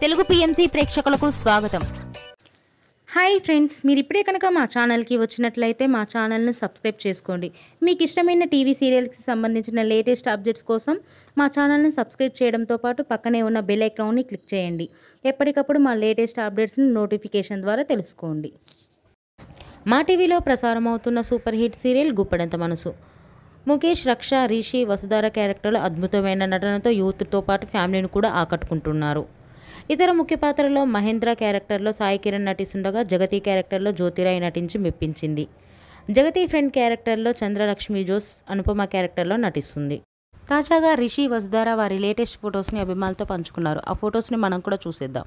Telugu PMC ప్రేక్షకులకు స్వాగతం. Hi friends, మీరు ఇప్పుడే కనుక మా ఛానల్కి వచ్చినట్లయితే మా ఛానల్ని సబ్స్క్రైబ్ చేసుకోండి. మీకు ఇష్టమైన టీవీ సీరియల్స్కి సంబంధించిన లేటెస్ట్ అప్డేట్స్ కోసం మా ఛానల్ని సబ్స్క్రైబ్ చేయడంతో పాటు పక్కనే ఉన్న బెల్ ఐకాన్ని క్లిక్ చేయండి. ఎప్పటికప్పుడు మా లేటెస్ట్ అప్డేట్స్ని నోటిఫికేషన్ ద్వారా తెలుసుకోండి. మా టీవీలో ప్రసారం అవుతున్న సూపర్ హిట్ సీరియల్ గుప్పెడంత మనసు. ముఖేష్, రక్ష, రిషి, వసుధార క్యారెక్టర్లు అద్భుతమైన నటనతో యూత్తో పాటు ఫ్యామిలీని కూడా ఆకట్టుకుంటున్నారు. ఇతర ముఖ్య పాత్రలో మహేంద్ర క్యారెక్టర్లో సాయి కిరణ్ నటిస్తుండగా జగతి క్యారెక్టర్లో జ్యోతిరాయ్ నటించి మెప్పించింది. జగతి ఫ్రెండ్ క్యారెక్టర్లో చంద్రలక్ష్మి జోస్ అనుపమ క్యారెక్టర్లో నటిస్తుంది. తాజాగా రిషి, వసుధార వారి లేటెస్ట్ ఫొటోస్ని అభిమానులతో పంచుకున్నారు. ఆ ఫొటోస్ని మనం కూడా చూసేద్దాం.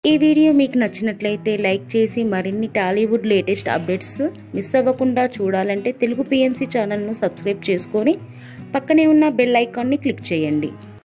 ఈ వీడియో మీకు నచ్చినట్లయితే లైక్ చేసి మరిన్ని టాలీవుడ్ లేటెస్ట్ అప్డేట్స్ మిస్ అవ్వకుండా చూడాలంటే తెలుగు పిఎంసి ఛానల్ను సబ్స్క్రైబ్ చేసుకొని పక్కనే ఉన్న బెల్ ఐకాన్ని క్లిక్ చేయండి.